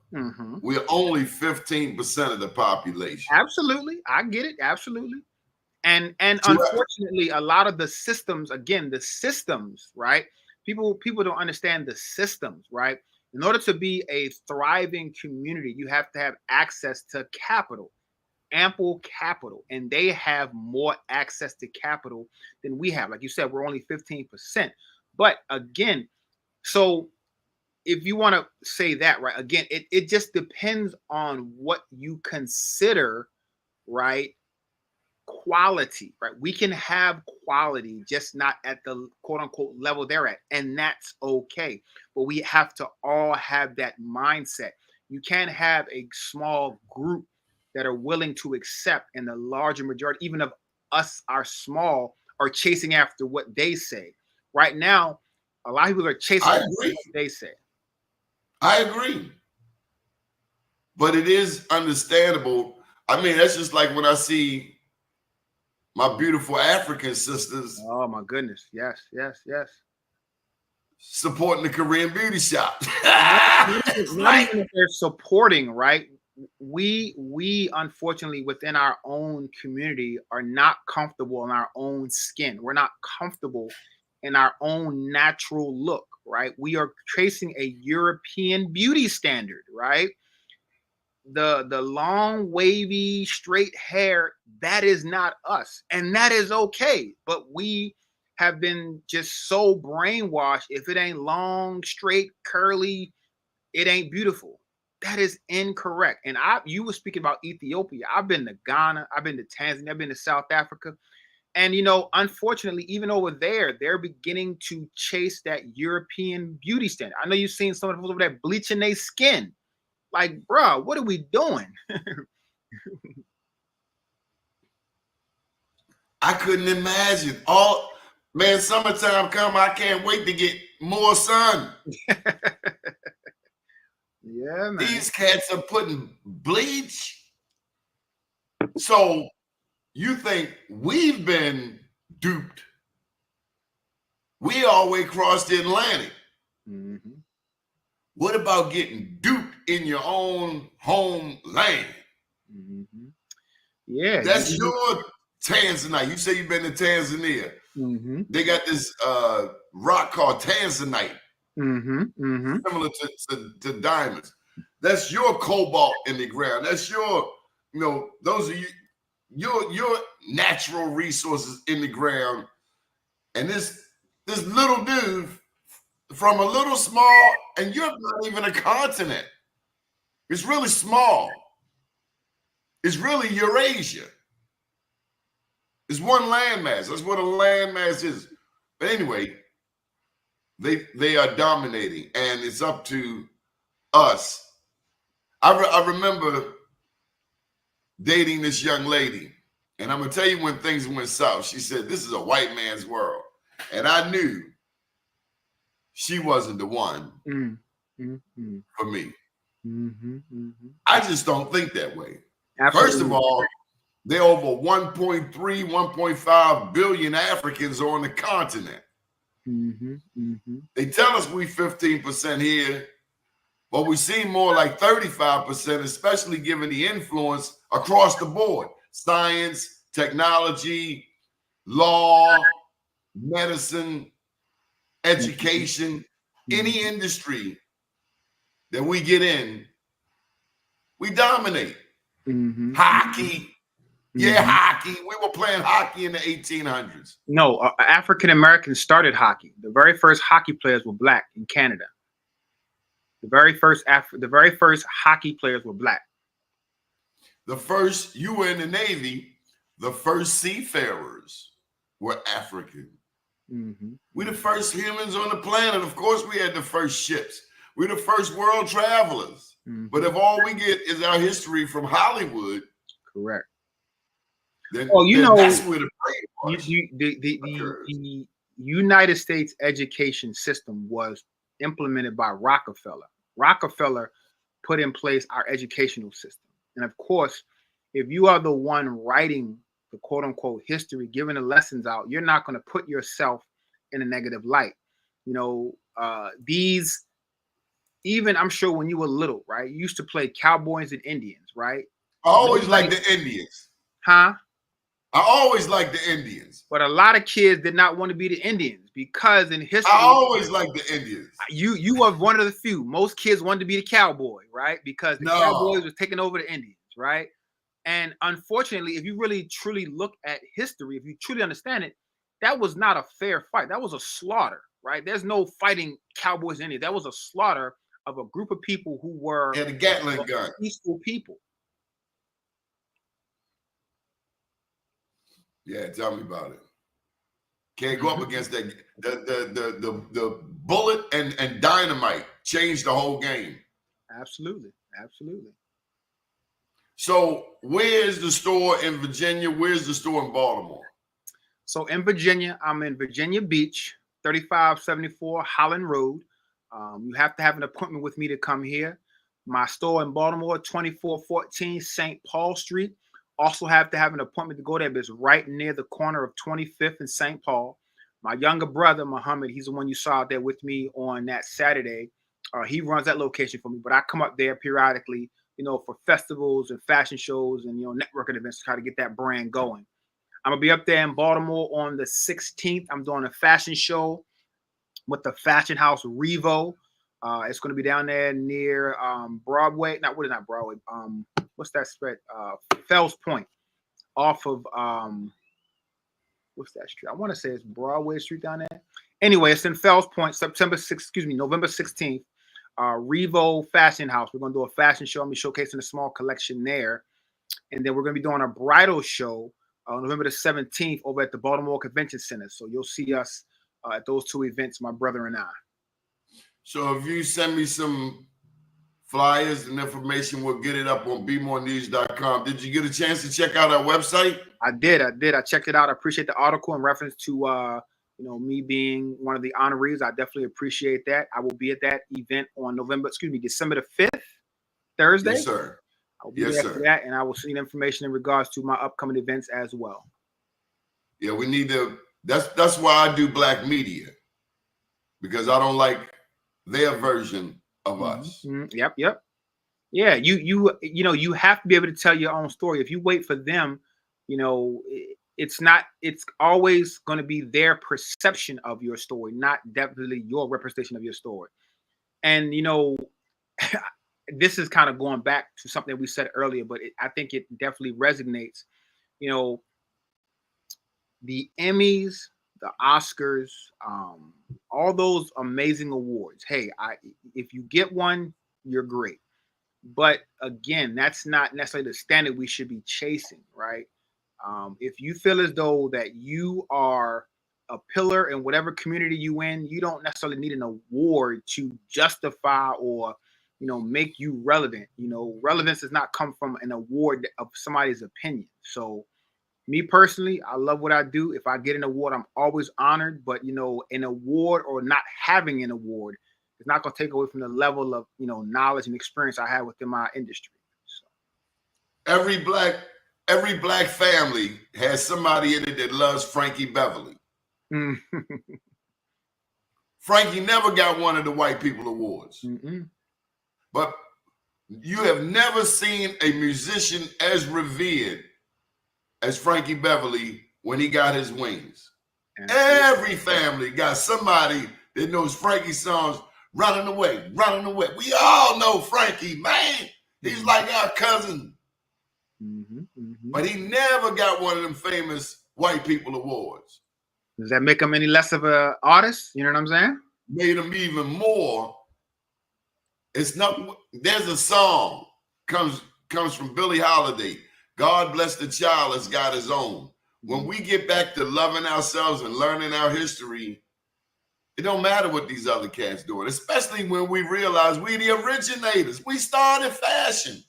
Speaker 2: we're only 15% of the population.
Speaker 3: Absolutely. I get it. Absolutely. And unfortunately, a lot of the systems, again, the systems, right? People don't understand the systems, right? In order to be a thriving community, you have to have access to capital, ample capital, and they have more access to capital than we have. Like you said, we're only 15%. But again, so if you want to say that, right, again, it just depends on what you consider, right, quality, right? We can have quality, just not at the quote unquote level they're at, and that's okay. But we have to all have that mindset. You can't have a small group that are willing to accept, and the larger majority, even of us are small, are chasing after what they say. Right now, a lot of people are chasing after what they say.
Speaker 2: I agree. But it is understandable. I mean, that's just like when I see my beautiful African sisters.
Speaker 3: Oh my goodness. Yes.
Speaker 2: Supporting the Korean beauty shop.
Speaker 3: Not even if they're supporting, right? We unfortunately within our own community are not comfortable in our own skin. We're not comfortable in our own natural look, right? We are chasing a European beauty standard, right? The long, wavy, straight hair, that is not us. And that is okay. But we have been just so brainwashed. If it ain't long, straight, curly, it ain't beautiful. That is incorrect. And you were speaking about Ethiopia. I've been to Ghana, I've been to Tanzania, I've been to South Africa. And unfortunately, even over there, they're beginning to chase that European beauty standard. I know you've seen some of the folks over there bleaching their skin. Like, bro, what are we doing?
Speaker 2: I couldn't imagine. Summertime come. I can't wait to get more sun.
Speaker 3: Yeah, man.
Speaker 2: These cats are putting bleach. So you think we've been duped? We always crossed the Atlantic.
Speaker 3: Mm-hmm.
Speaker 2: What about getting duped in your own homeland?
Speaker 3: Mm-hmm. Yeah.
Speaker 2: That's your Tanzanite. You say you've been to Tanzania.
Speaker 3: Mm-hmm.
Speaker 2: They got this rock called Tanzanite.
Speaker 3: Mm-hmm. Mm-hmm.
Speaker 2: Similar to diamonds. That's your cobalt in the ground. That's your, those are your natural resources in the ground. And this little dude from a little small, and you're not even a continent. It's really small. It's really Eurasia. It's one landmass. That's what a landmass is. But anyway, they are dominating, and it's up to us. I remember dating this young lady, and I'm gonna tell you when things went south. She said, "This is a white man's world," and I knew she wasn't the one for me. I just don't think that way.
Speaker 3: Absolutely.
Speaker 2: First of all, there are over 1.3, 1.5 billion Africans on the continent. They tell us we 15% here, but we seem more like 35%, especially given the influence across the board. Science, technology, law, medicine, education, any industry that we get in, we dominate. Hockey. Yeah, hockey. We were playing hockey in the 1800s.
Speaker 3: No, African Americans started hockey. The very first hockey players were black in Canada. The very first hockey players were black.
Speaker 2: You were in the Navy, the first seafarers were African. We're the first humans on the planet. Of course, we had the first ships. We're the first world travelers. But if all we get is our history from Hollywood,
Speaker 3: correct.
Speaker 2: Then,
Speaker 3: that's
Speaker 2: where the
Speaker 3: the United States education system was implemented by Rockefeller. Rockefeller put in place our educational system. And of course, if you are the one writing the quote unquote history, giving the lessons out, you're not going to put yourself in a negative light. Even I'm sure when you were little, right? You used to play cowboys and Indians, right?
Speaker 2: I always liked the Indians.
Speaker 3: Huh?
Speaker 2: I always liked the Indians.
Speaker 3: But a lot of kids did not want to be the Indians because in history,
Speaker 2: I always liked the Indians.
Speaker 3: You were one of the few. Most kids wanted to be the cowboy, right? Because the cowboys was taking over the Indians, right? And unfortunately, if you really truly look at history, if you truly understand it, that was not a fair fight. That was a slaughter, right? There's no fighting cowboys in it. That was a slaughter of a group of people who were
Speaker 2: a Gatling gun,
Speaker 3: peaceful people.
Speaker 2: Yeah, tell me about it. Can't go up against that. The bullet and dynamite changed the whole game.
Speaker 3: Absolutely.
Speaker 2: So where's the store in Virginia? Where's the store in Baltimore?
Speaker 3: So in Virginia, I'm in Virginia Beach, 3574 Holland Road. You have to have an appointment with me to come here. My store in Baltimore, 2414 St. Paul Street. Also have to have an appointment to go there, but it's right near the corner of 25th and St. Paul. My younger brother, Muhammad, he's the one you saw out there with me on that Saturday. He runs that location for me, but I come up there periodically, for festivals and fashion shows and, networking events to try to get that brand going. I'm going to be up there in Baltimore on the 16th. I'm doing a fashion show with the fashion house Revo. It's going to be down there near Broadway. Not Broadway. What's that spread? Fells Point, off of what's that street? I want to say it's Broadway Street down there. Anyway, it's in Fells Point, November 16th. Revo Fashion House. We're going to do a fashion show. I'm going to be showcasing a small collection there. And then we're going to be doing a bridal show November the 17th over at the Baltimore Convention Center. So you'll see us at those two events, my brother and I.
Speaker 2: So if you send me some flyers and information, we'll get it up on bmorenews.com. Did you get a chance to check out our website?
Speaker 3: I did. I checked it out. I appreciate the article in reference to me being one of the honorees. I definitely appreciate that. I will be at that event on December the 5th, Thursday.
Speaker 2: Yes, sir.
Speaker 3: I'll be there for that, and I will send information in regards to my upcoming events as well.
Speaker 2: Yeah, we need to. That's why I do black media, because I don't like their version of us.
Speaker 3: Yep. Yeah, you have to be able to tell your own story. If you wait for them, it's always going to be their perception of your story, not definitely your representation of your story. And this is kind of going back to something we said earlier, but I think it definitely resonates. The Emmys, the Oscars, all those amazing awards. Hey, if you get one, you're great. But again, that's not necessarily the standard we should be chasing, right? If you feel as though that you are a pillar in whatever community you in, you don't necessarily need an award to justify or make you relevant. Relevance does not come from an award of somebody's opinion. So me personally, I love what I do. If I get an award, I'm always honored. But an award or not having an award is not going to take away from the level of knowledge and experience I have within my industry. So
Speaker 2: Every black family has somebody in it that loves Frankie Beverly. Frankie never got one of the white people awards. But you have never seen a musician as revered as Frankie Beverly when he got his wings. Every family got somebody that knows Frankie's songs, Running Away, Running Away. We all know Frankie, man. He's like our cousin. But he never got one of them famous white people awards.
Speaker 3: Does that make him any less of an artist? You know what I'm saying?
Speaker 2: Made him even more. It's not. There's a song comes from Billie Holiday. God bless the child has got his own. When we get back to loving ourselves and learning our history, it don't matter what these other cats doing. Especially when we realize we the originators. We started fashion.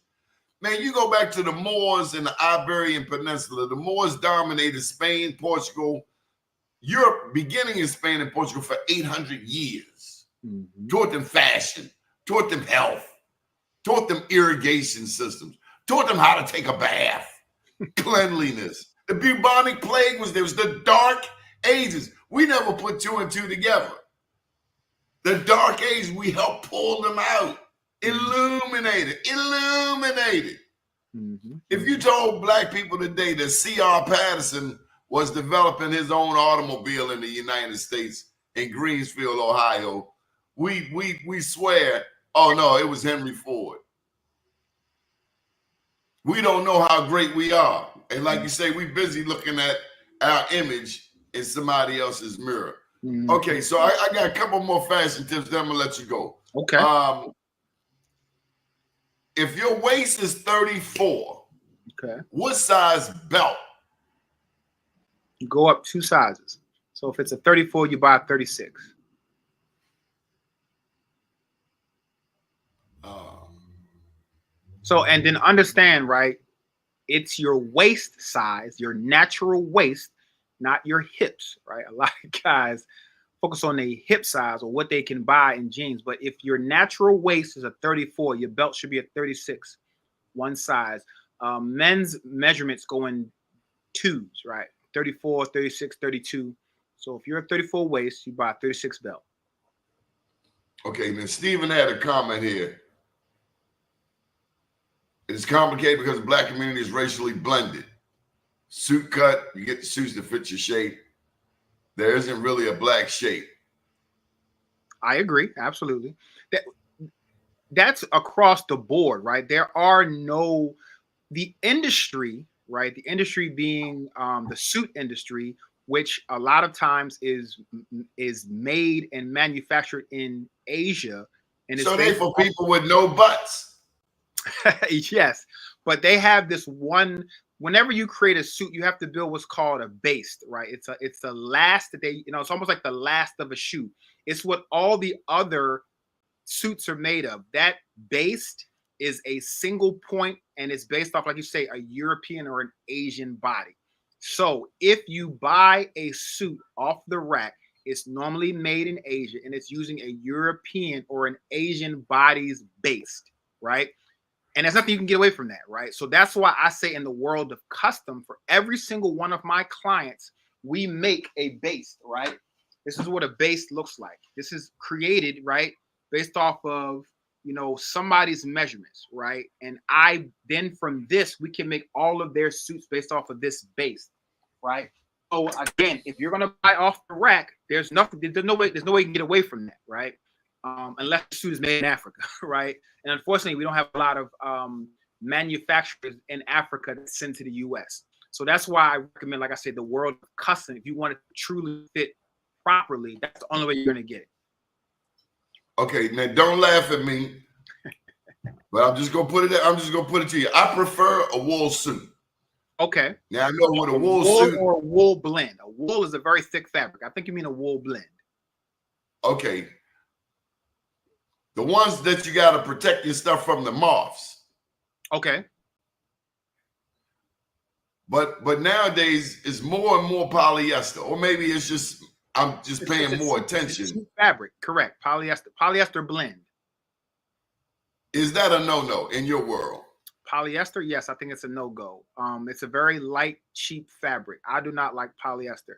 Speaker 2: Man, you go back to the Moors in the Iberian Peninsula. The Moors dominated Spain, Portugal, Europe, beginning in Spain and Portugal for 800 years. Taught them fashion. Taught them health, taught them irrigation systems, taught them how to take a bath, cleanliness. The bubonic plague was the Dark Ages. We never put two and two together. The Dark Ages, we helped pull them out, illuminated. If you told black people today that C.R. Patterson was developing his own automobile in the United States in Greensfield, Ohio, we swear, oh no, it was Henry Ford. We don't know how great we are. And like you say, we busy looking at our image in somebody else's mirror. Okay, so I got a couple more fashion tips, then I'm gonna let you go.
Speaker 3: Okay.
Speaker 2: If your waist is 34,
Speaker 3: okay,
Speaker 2: what size belt?
Speaker 3: You go up 2 sizes. So if it's a 34, you buy a 36. So, and then understand, right? It's your waist size, your natural waist, not your hips, right? A lot of guys focus on the hip size or what they can buy in jeans. But if your natural waist is a 34, your belt should be a 36, one size. Men's measurements go in twos, right? 34, 36, 32. So if you're a 34 waist, you buy a 36 belt.
Speaker 2: Okay, then Stephen had a comment here. It's complicated because the black community is racially blended. Suit cut, you get the suits that fit your shape. There isn't really a black shape.
Speaker 3: I agree, absolutely. That's across the board, right? There are no the industry, right? The industry being the suit industry, which a lot of times is made and manufactured in Asia, and it's
Speaker 2: So they for people with no butts.
Speaker 3: yes, but they have this one. Whenever you create a suit, you have to build what's called a base, right? It's the last that they, it's almost like the last of a shoe. It's what all the other suits are made of. That base is a single point, and it's based off, like you say, a European or an Asian body. So if you buy a suit off the rack, it's normally made in Asia, and it's using a European or an Asian body's base, right? And there's nothing you can get away from that, right? So that's why I say in the world of custom, for every single one of my clients, we make a base, right? This is what a base looks like. This is created, right, based off of, somebody's measurements, right? And I then from this, we can make all of their suits based off of this base, right? So again, if you're gonna buy off the rack, there's no way you can get away from that, right? Unless the suit is made in Africa, right? And unfortunately, we don't have a lot of manufacturers in Africa that send to the U.S. So that's why I recommend, like I said, the world of custom. If you want it to truly fit properly, that's the only way you're going to get it.
Speaker 2: Okay, now don't laugh at me, but I'm just gonna put it to you. I prefer a wool suit.
Speaker 3: Okay.
Speaker 2: Now I know with a wool suit
Speaker 3: or a wool blend. A wool is a very thick fabric. I think you mean a wool blend.
Speaker 2: Okay. The ones that you got to protect your stuff from the moths.
Speaker 3: Okay.
Speaker 2: But nowadays it's more and more polyester, or maybe it's just I'm just paying more attention.
Speaker 3: It's fabric, correct? Polyester blend.
Speaker 2: Is that a no-no in your world?
Speaker 3: Polyester, yes, I think it's a no-go. It's a very light, cheap fabric. I do not like polyester.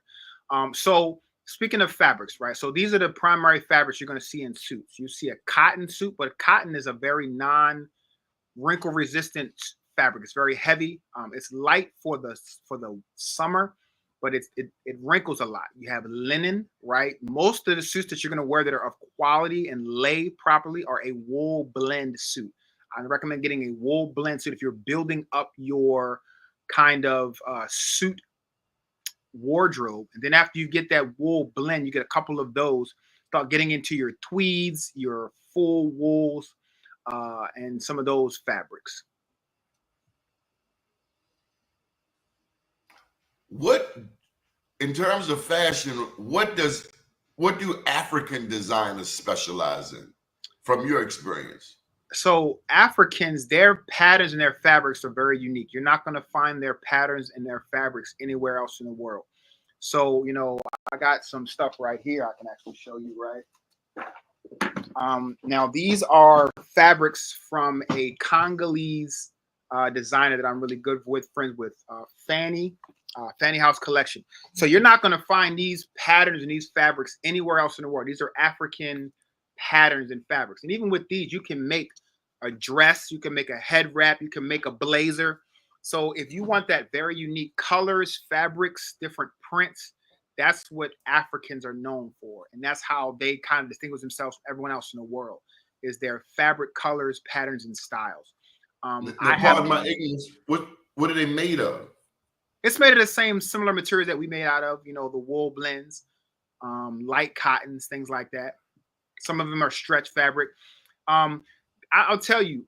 Speaker 3: So speaking of fabrics, right? So these are the primary fabrics you're going to see in suits. You see a cotton suit, but cotton is a very non-wrinkle resistant fabric. It's very heavy. It's light for the summer, but it wrinkles a lot. You have linen, right? Most of the suits that you're going to wear that are of quality and lay properly are a wool blend suit. I recommend getting a wool blend suit if you're building up your kind of suit wardrobe. And then after you get that wool blend, you get a couple of those, start getting into your tweeds, your full wools, and some of those fabrics.
Speaker 2: What, in terms of fashion, what do African designers specialize in from your experience?
Speaker 3: So Africans, their patterns and their fabrics are very unique. You're not going to find their patterns and their fabrics anywhere else in the world. So, I got some stuff right here I can actually show you, right? Now, these are fabrics from a Congolese designer that I'm really good with, friends with, Fanny House Collection. So you're not going to find these patterns and these fabrics anywhere else in the world. These are African patterns and fabrics. And even with these, you can make a dress, you can make a head wrap, you can make a blazer. So if you want that very unique colors, fabrics, different prints, that's what Africans are known for. And that's how they kind of distinguish themselves from everyone else in the world, is their fabric colors, patterns, and styles.
Speaker 2: Pardon my ignorance. What are they made of?
Speaker 3: It's made of the same similar materials that we made out of, the wool blends, light cottons, things like that. Some of them are stretch fabric. I'll tell you,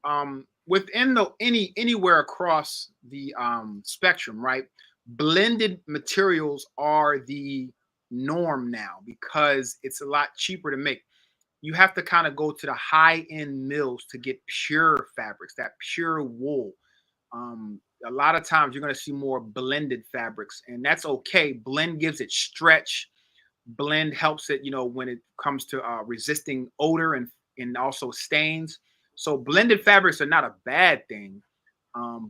Speaker 3: within anywhere across the spectrum, right? Blended materials are the norm now because it's a lot cheaper to make. You have to kind of go to the high-end mills to get pure fabrics, that pure wool. A lot of times you're going to see more blended fabrics, and that's okay. Blend gives it stretch. Blend helps it, when it comes to resisting odor and also stains. So blended fabrics are not a bad thing.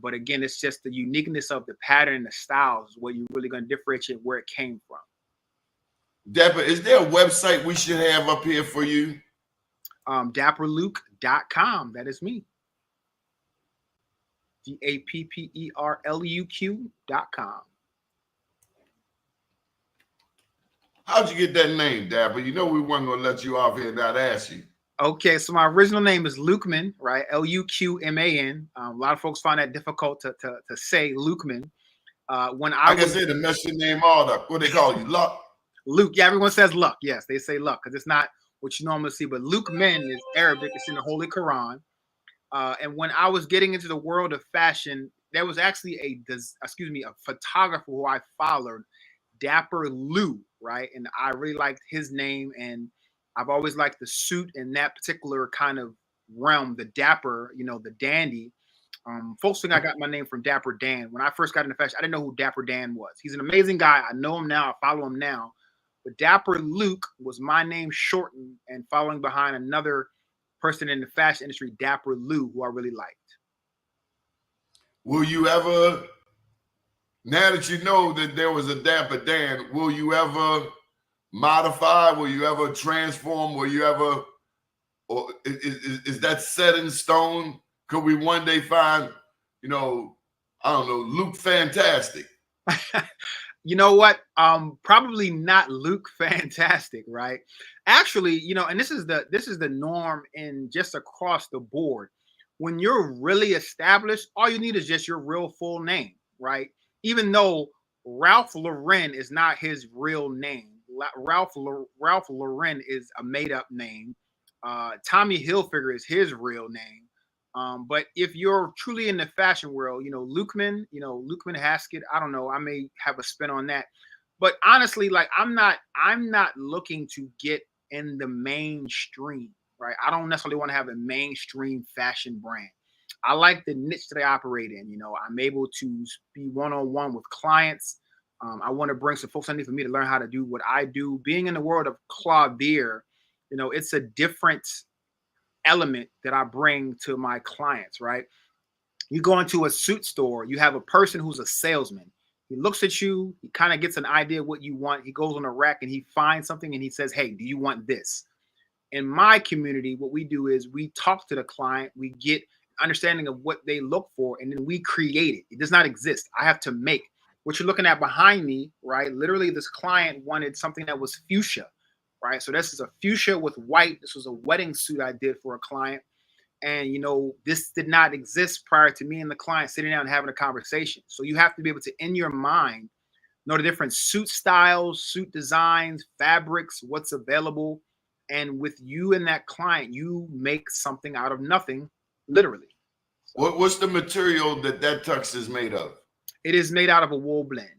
Speaker 3: But again, it's just the uniqueness of the pattern and the styles is what you're really going to differentiate where it came from.
Speaker 2: Dapper, is there a website we should have up here for you?
Speaker 3: Dapperluke.com. That is me. DAPPERLUQ.com.
Speaker 2: How'd you get that name, Dapper? You know we weren't going to let you off here and not ask you.
Speaker 3: Okay, so my original name is Lukeman, right? Luqman. A lot of folks find that difficult to say, Lukeman. When I
Speaker 2: can say to mess your name all up. What they call you, Luck?
Speaker 3: Luke. Yeah, everyone says Luck. Yes, they say Luck because it's not what you normally see. But Lukeman is Arabic. It's in the Holy Quran. And when I was getting into the world of fashion, there was actually a photographer who I followed, Dapper Lou, right? And I really liked his name, and I've always liked the suit in that particular kind of realm, the dapper, the dandy. Folks think I got my name from Dapper Dan. When I first got into fashion, I didn't know who Dapper Dan was. He's an amazing guy. I know him now. I follow him now. But Dapper Luke was my name shortened and following behind another person in the fashion industry, Dapper Lou, who I really liked.
Speaker 2: Will you ever, now that you know that there was a Dapper Dan, will you ever modify? Will you ever transform? Will you ever, or is that set in stone? Could we one day find, I don't know, Luke Fantastic?
Speaker 3: You know what? Probably not Luke Fantastic, right? Actually, and this is the norm in just across the board. When you're really established, all you need is just your real full name, right? Even though Ralph Lauren is not his real name. Ralph Lauren is a made-up name. Tommy Hilfiger is his real name. But if you're truly in the fashion world, Lukeman, Lukeman Haskett, I don't know, I may have a spin on that. But honestly, like I'm not looking to get in the mainstream, right? I don't necessarily want to have a mainstream fashion brand. I like the niche that I operate in. I'm able to be one-on-one with clients. I want to bring some folks underneath for me to learn how to do what I do. Being in the world of Clothier, it's a different element that I bring to my clients, right? You go into a suit store, you have a person who's a salesman. He looks at you, he kind of gets an idea of what you want. He goes on a rack and he finds something and he says, hey, do you want this? In my community, what we do is we talk to the client, we get understanding of what they look for, and then we create it. It does not exist. I have to make what you're looking at behind me, right? Literally, this client wanted something that was fuchsia, right? So this is a fuchsia with white. This was a wedding suit I did for a client. And, this did not exist prior to me and the client sitting down and having a conversation. So you have to be able to, in your mind, know the different suit styles, suit designs, fabrics, what's available. And with you and that client, you make something out of nothing, literally.
Speaker 2: So, what's the material that tux is made of?
Speaker 3: It is made out of a wool blend.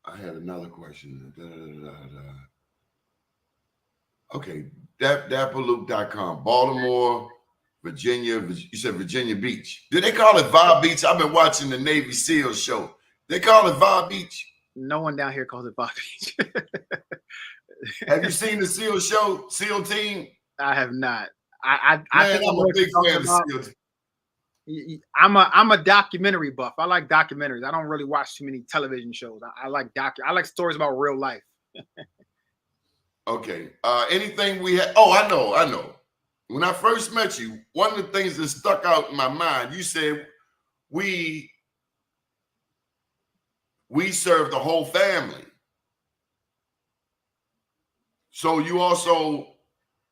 Speaker 2: I had another question. Okay, dapperluke.com, Baltimore, Virginia. You said Virginia Beach. Do they call it Vibe Beach? I've been watching the Navy SEAL show. They call it Vibe Beach?
Speaker 3: No one down here calls it Vibe Beach.
Speaker 2: Have you seen the SEAL show, SEAL Team?
Speaker 3: I have not.
Speaker 2: I think I'm a big fan of SEAL Team.
Speaker 3: I'm a documentary buff. I like documentaries. I don't really watch too many television shows. I like stories about real life.
Speaker 2: Okay. Anything we had? Oh, I know. When I first met you, one of the things that stuck out in my mind, you said we serve the whole family. So you also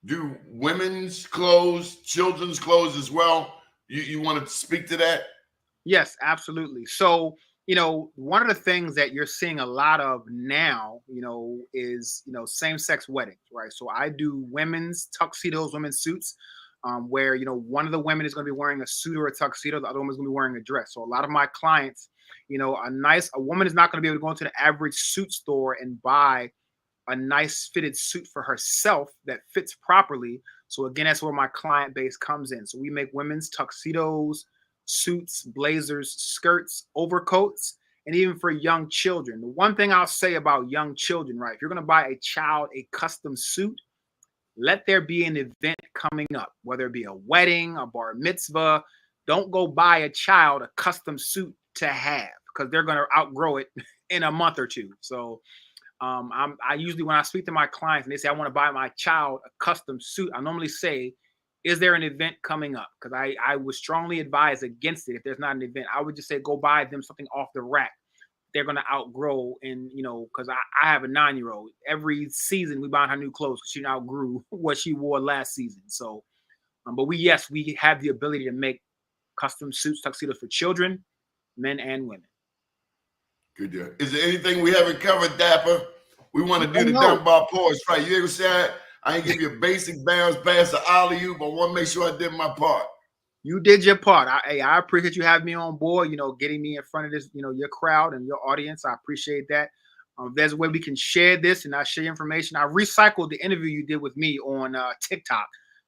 Speaker 2: do women's clothes, children's clothes as well. You want to speak to that?
Speaker 3: Yes, absolutely. So, one of the things that you're seeing a lot of now, is, same-sex weddings, right? So I do women's tuxedos, women's suits, where, one of the women is going to be wearing a suit or a tuxedo, the other woman is going to be wearing a dress. So a lot of my clients, a woman is not going to be able to go into the average suit store and buy a nice fitted suit for herself that fits properly. So again, that's where my client base comes in. So we make women's tuxedos, suits, blazers, skirts, overcoats, and even for young children. The one thing I'll say about young children, right? If you're going to buy a child a custom suit, let there be an event coming up, whether it be a wedding, a bar mitzvah. Don't go buy a child a custom suit to have, because they're going to outgrow it in a month or two. So I usually, when I speak to my clients and they say, I want to buy my child a custom suit, I normally say, is there an event coming up? Because I would strongly advise against it. If there's not an event, I would just say, go buy them something off the rack. They're going to outgrow. And, you know, because I have a 9-year-old. Every season we buy her new clothes because she outgrew what she wore last season. So, but we have the ability to make custom suits, tuxedos for children, men and women.
Speaker 2: Good deal. Is there anything we haven't covered, Dapper? We want to do the Dunbar Poise, right? You ever say I ain't give you a basic bounce pass to alley-oop, but I want to make sure I did my part.
Speaker 3: You did your part. I appreciate you having me on board, you know, getting me in front of this, you know, your crowd and your audience. I appreciate that. If there's a way we can share this and I share information. I recycled the interview you did with me on TikTok.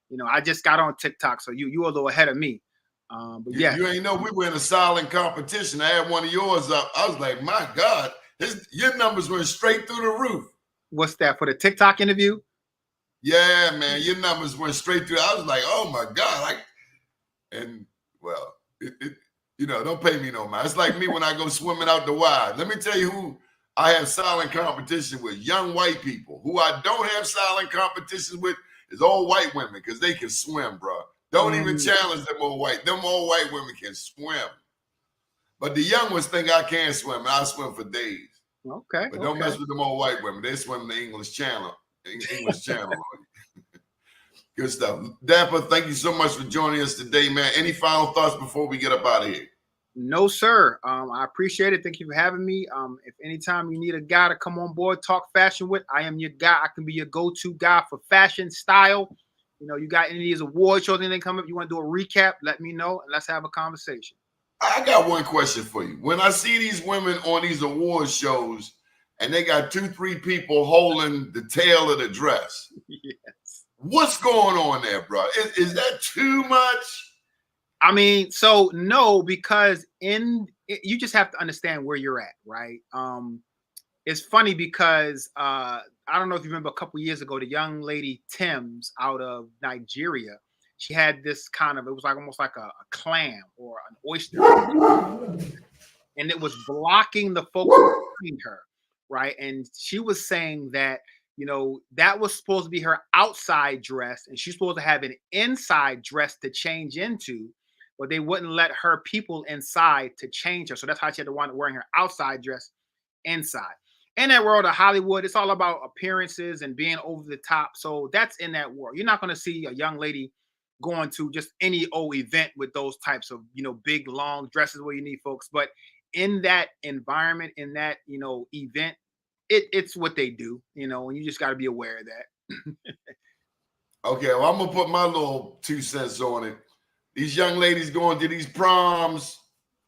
Speaker 3: You know, I just got on TikTok, so you were a little ahead of me. But yeah,
Speaker 2: you ain't know we were in a silent competition. I had one of yours up. I was like, my God, your numbers went straight through the roof.
Speaker 3: What's that, for the TikTok interview?
Speaker 2: Yeah, man, your numbers went straight through. I was like, oh my God. You know, don't pay me no mind. It's like me when I go swimming out the wild. Let me tell you who I have silent competition with. Young white people. Who I don't have silent competition with is old white women, because they can swim, bro. Don't even challenge them old white. Them old white women can swim. But the young ones think I can't swim, and I swim for days.
Speaker 3: Okay.
Speaker 2: But don't mess with them old white women. They swim the English Channel. Good stuff. Dapper, thank you so much for joining us today, man. Any final thoughts before we get up out of here?
Speaker 3: No, sir. I appreciate it. Thank you for having me. If anytime you need a guy to come on board, talk fashion with, I am your guy. I can be your go-to guy for fashion, style. You know, you got any of these award shows, anything come up, you want to do a recap, let me know, and let's have a conversation.
Speaker 2: I got one question for you. When I see these women on these award shows and they got 2-3 people holding the tail of the dress,
Speaker 3: yes,
Speaker 2: what's going on there, bro? Is that too much?
Speaker 3: I mean, so no, because you just have to understand where you're at, right? It's funny because I don't know if you remember a couple years ago, the young lady Thames out of Nigeria, she had this kind of, it was like almost like a clam or an oyster, and it was blocking the folks behind her, right? And she was saying that, you know, that was supposed to be her outside dress, and she's supposed to have an inside dress to change into, but they wouldn't let her people inside to change her. So that's how she had to wind up wearing her outside dress inside. In that world of Hollywood, it's all about appearances and being over the top. So that's in that world. You're not going to see a young lady going to just any old event with those types of, you know, big, long dresses where you need folks. But in that environment, in that, you know, event, it's what they do, you know, and you just got to be aware of that.
Speaker 2: Okay, well, I'm going to put my little 2 cents on it. These young ladies going to these proms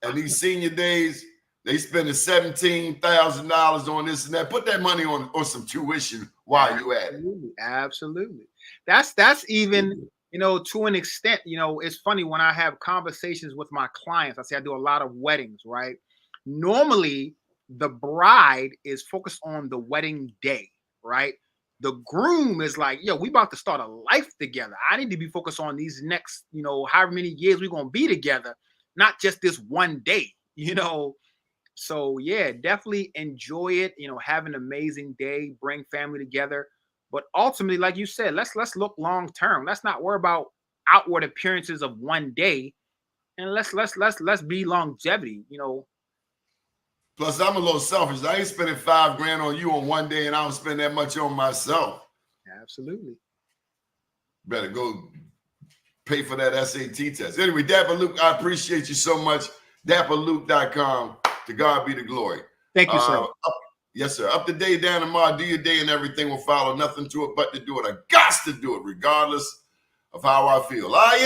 Speaker 2: and these senior days, they spending $17,000 on this and that. Put that money on some tuition while you at it.
Speaker 3: Absolutely. That's even, you know, to an extent, you know, it's funny when I have conversations with my clients. I say I do a lot of weddings, right? Normally, the bride is focused on the wedding day, right? The groom is like, yo, we about to start a life together. I need to be focused on these next, you know, however many years we're going to be together, not just this one day, you know? So yeah, definitely enjoy it, you know, have an amazing day, bring family together. But ultimately, like you said, let's look long term. Let's not worry about outward appearances of one day, and let's be longevity, you know.
Speaker 2: Plus, I'm a little selfish. I ain't spending $5 grand on you on one day, and I don't spend that much on myself.
Speaker 3: Absolutely.
Speaker 2: Better go pay for that SAT test. Anyway, Dapper Luke, I appreciate you so much. DapperLuke.com. To God be the glory.
Speaker 3: Thank you, sir.
Speaker 2: Yes, sir. Up to day, down tomorrow. Do your day, and everything will follow. Nothing to it but to do it. I got to do it, regardless of how I feel. I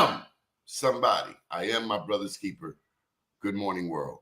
Speaker 2: am somebody. I am my brother's keeper. Good morning, world.